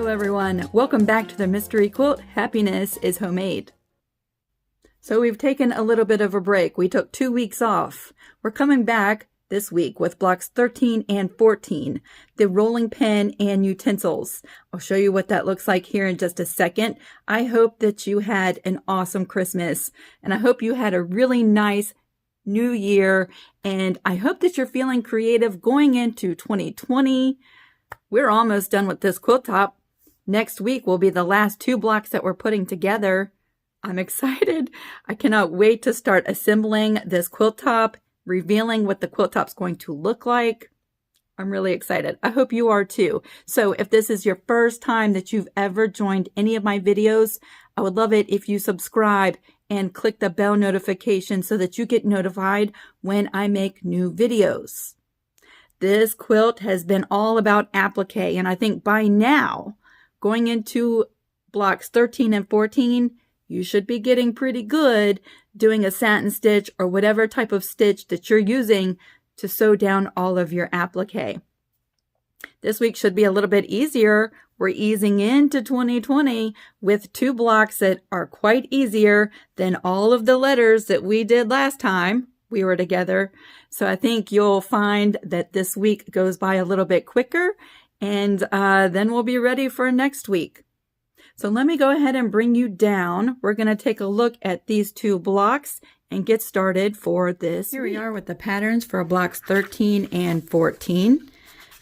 everyone, welcome back to the Mystery Quilt. Happiness is homemade. So we've taken a little bit of a break. We took 2 weeks off. We're coming back this week with blocks 13 and 14, the rolling pin and utensils. I'll show you what that looks like here in just a second. I hope that you had an awesome Christmas, and I hope you had a really nice new year, and I hope that you're feeling creative going into 2020. We're almost done with this quilt top. Next week will be the last 2 blocks that we're putting together. I'm excited. I cannot wait to start assembling this quilt top, revealing what the quilt top's going to look like. I'm really excited. I hope you are too. So if this is your first time that you've ever joined any of my videos, I would love it if you subscribe and click the bell notification so that you get notified when I make new videos. This quilt has been all about applique, and I think by now, going into blocks 13 and 14, you should be getting pretty good doing a satin stitch or whatever type of stitch that you're using to sew down all of your applique. This week should be a little bit easier. We're easing into 2020 with 2 blocks that are quite easier than all of the letters that we did last time we were together. So I think you'll find that this week goes by a little bit quicker, and then we'll be ready for next week. So let me go ahead and bring you down. We're going to take a look at these 2 blocks and get started for this. Here we are with the patterns for blocks 13 and 14.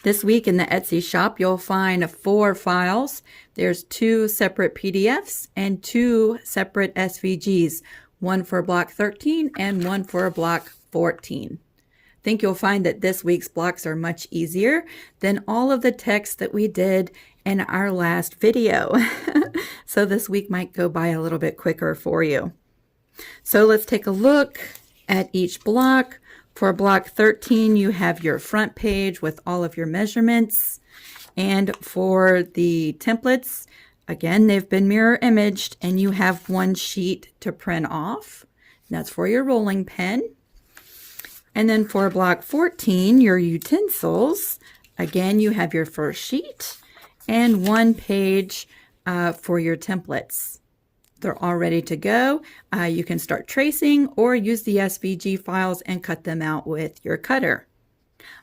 This week in the Etsy shop, you'll find 4 files. There's 2 separate PDFs and 2 separate SVGs, one for block 13 and one for block 14. I think you'll find that this week's blocks are much easier than all of the text that we did in our last video. So this week might go by a little bit quicker for you. So let's take a look at each block. For block 13, you have your front page with all of your measurements. And for the templates, again, they've been mirror imaged, and you have 1 sheet to print off. That's for your rolling pin. And then for block 14, your utensils, again, you have your first sheet and 1 page for your templates. They're all ready to go. You can start tracing or use the SVG files and cut them out with your cutter.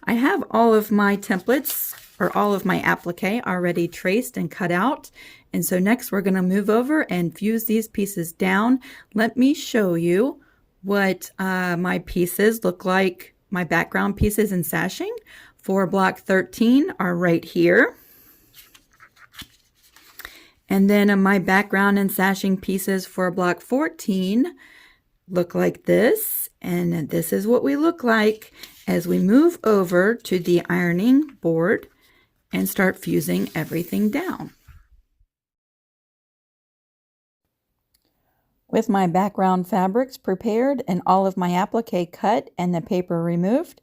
I have all of my templates or all of my applique already traced and cut out. And so next we're going to move over and fuse these pieces down. Let me show you what my pieces look like. My background pieces and sashing for block 13 are right here. And then my background and sashing pieces for block 14 look like this. And this is what we look like as we move over to the ironing board and start fusing everything down. With my background fabrics prepared and all of my applique cut and the paper removed,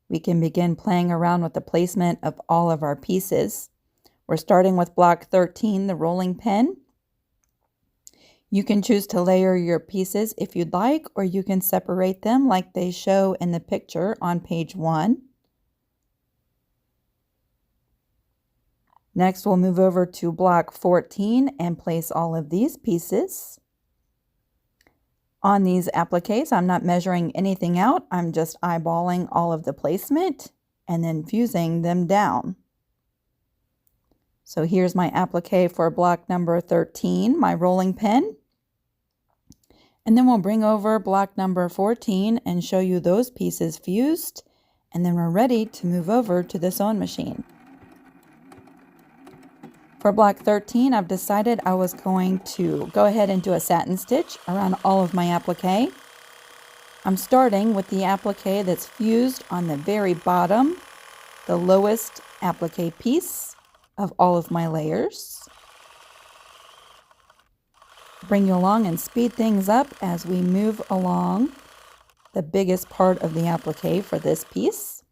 we can begin playing around with the placement of all of our pieces. We're starting with block 13, the rolling pin. You can choose to layer your pieces if you'd like, or you can separate them like they show in the picture on page 1. Next, we'll move over to block 14 and place all of these pieces. On these appliques, I'm not measuring anything out. I'm just eyeballing all of the placement and then fusing them down. So here's my applique for block number 13, my rolling pin. And then we'll bring over block number 14 and show you those pieces fused. And then we're ready to move over to the sewing machine. For block 13, I've decided I was going to go ahead and do a satin stitch around all of my applique. I'm starting with the applique that's fused on the very bottom, the lowest applique piece of all of my layers. Bring you along and speed things up as we move along the biggest part of the applique for this piece.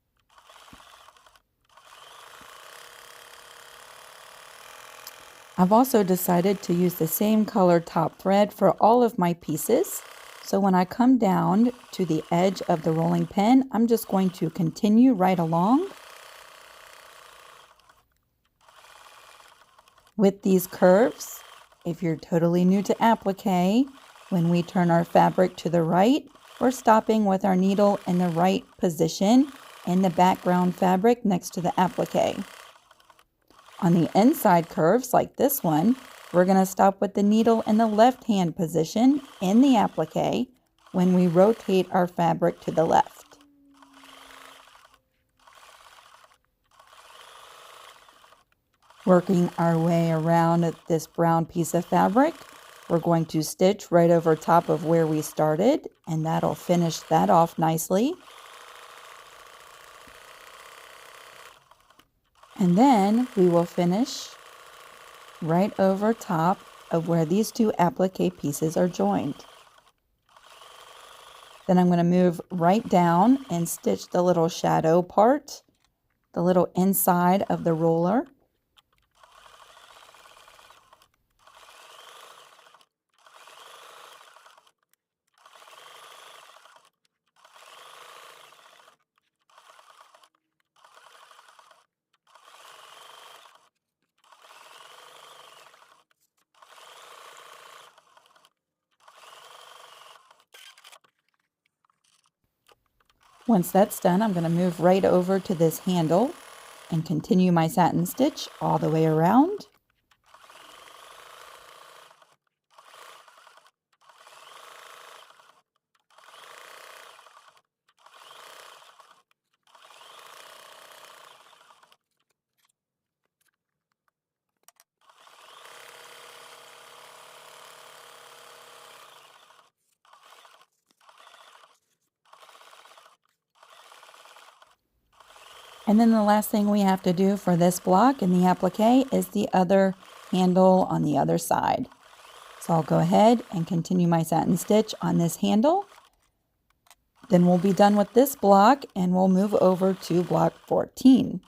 I've also decided to use the same color top thread for all of my pieces. So when I come down to the edge of the rolling pin, I'm just going to continue right along With these curves, if you're totally new to applique, when we turn our fabric to the right, we're stopping with our needle in the right position in the background fabric next to the applique. On the inside curves, like this one, we're going to stop with the needle in the left hand position in the applique when we rotate our fabric to the left. Working our way around this brown piece of fabric, we're going to stitch right over top of where we started, and that'll finish that off nicely. And then we will finish right over top of where these two applique pieces are joined. Then I'm going to move right down and stitch the little shadow part, the little inside of the roller. Once that's done, I'm going to move right over to this handle and continue my satin stitch all the way around. And then the last thing we have to do for this block in the applique is the other handle on the other side. So I'll go ahead and continue my satin stitch on this handle. Then we'll be done with this block and we'll move over to block 14.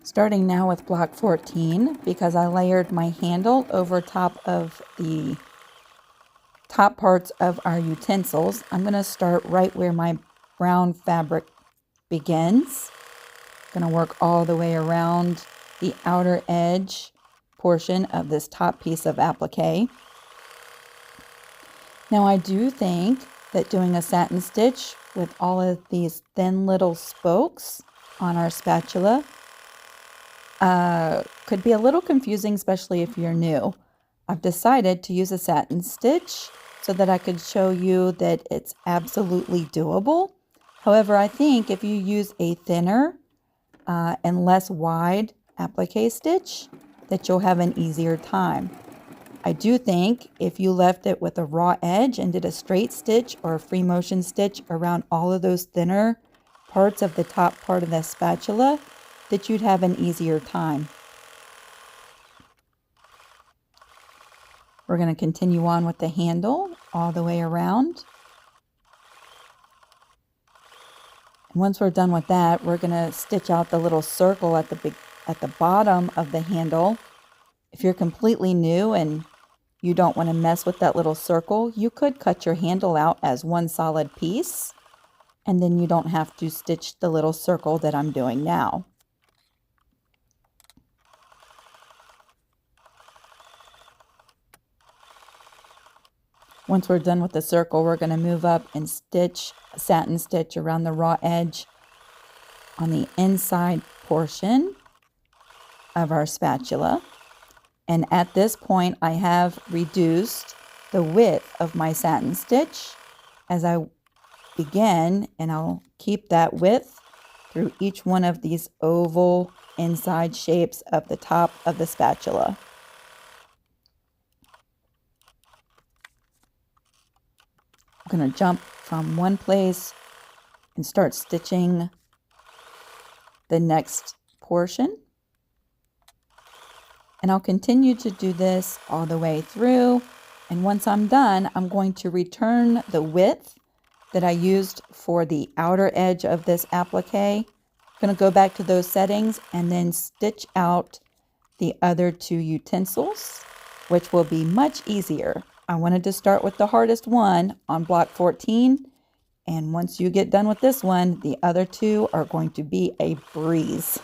Starting now with block 14, because I layered my handle over top of the top parts of our utensils, I'm going to start right where my brown fabric begins. I'm going to work all the way around the outer edge portion of this top piece of applique. Now I do think that doing a satin stitch with all of these thin little spokes on our spatula could be a little confusing, especially if you're new. I've decided to use a satin stitch so that I could show you that it's absolutely doable. However, I think if you use a thinner and less wide applique stitch, that you'll have an easier time. I do think if you left it with a raw edge and did a straight stitch or a free motion stitch around all of those thinner parts of the top part of the spatula, that you'd have an easier time. We're going to continue on with the handle all the way around. And once we're done with that, we're going to stitch out the little circle at the bottom of the handle. If you're completely new and you don't want to mess with that little circle, you could cut your handle out as one solid piece, and then you don't have to stitch the little circle that I'm doing now. Once we're done with the circle, we're going to move up and stitch a satin stitch around the raw edge on the inside portion of our spatula. And at this point, I have reduced the width of my satin stitch as I begin, and I'll keep that width through each one of these oval inside shapes of the top of the spatula. I'm going to jump from one place and start stitching the next portion. And I'll continue to do this all the way through. And once I'm done, I'm going to return the width that I used for the outer edge of this applique going to go back to those settings and then stitch out the other 2 utensils, which will be much easier. I wanted to start with the hardest one on block 14, and once you get done with this one, the other 2 are going to be a breeze.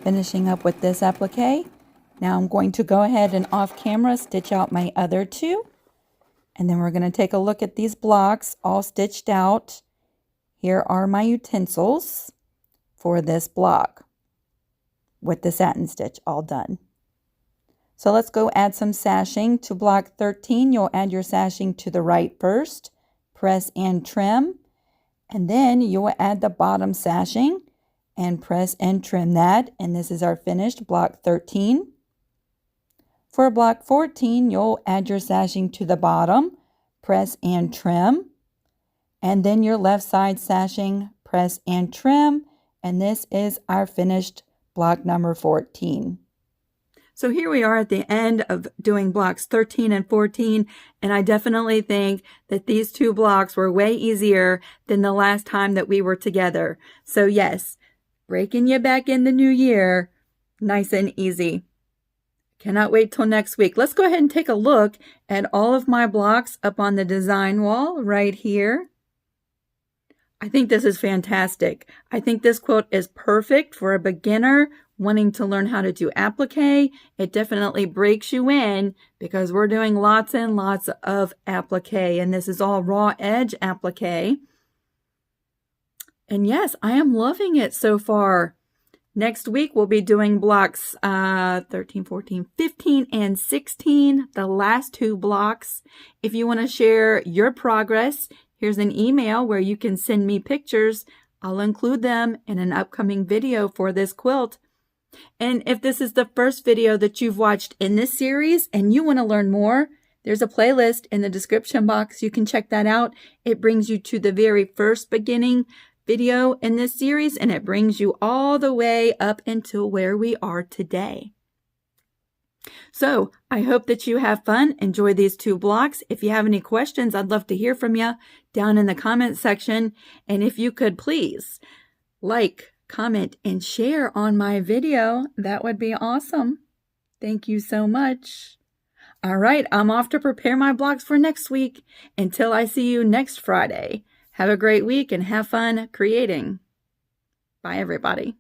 Finishing up with this applique. Now I'm going to go ahead and off camera stitch out my other 2. And then we're going to take a look at these blocks all stitched out. Here are my utensils for this block with the satin stitch all done. So let's go add some sashing to block 13. You'll add your sashing to the right first, press and trim, and then you will add the bottom sashing and press and trim that. And this is our finished block 13. For block 14, you'll add your sashing to the bottom, press and trim, and then your left side sashing, press and trim, and this is our finished block number 14. So here we are at the end of doing blocks 13 and 14, and I definitely think that these 2 blocks were way easier than the last time that we were together. So yes, breaking you back in the new year, nice and easy. Cannot wait till next week. Let's go ahead and take a look at all of my blocks up on the design wall right here. I think this is fantastic. I think this quilt is perfect for a beginner wanting to learn how to do applique. It definitely breaks you in because we're doing lots and lots of applique, and this is all raw edge applique. And yes, I am loving it so far. Next week, we'll be doing blocks 13, 14, 15, and 16, the last 2 blocks. If you want to share your progress, here's an email where you can send me pictures. I'll include them in an upcoming video for this quilt. And if this is the first video that you've watched in this series and you want to learn more, there's a playlist in the description box. You can check that out. It brings you to the very first beginning video in this series, and it brings you all the way up until where we are today. So I hope that you have fun. Enjoy these 2 blocks. If you have any questions, I'd love to hear from you down in the comment section. And if you could please like, comment, and share on my video, that would be awesome. Thank you so much. All right, I'm off to prepare my blocks for next week. Until I see you next Friday. Have a great week and have fun creating. Bye, everybody.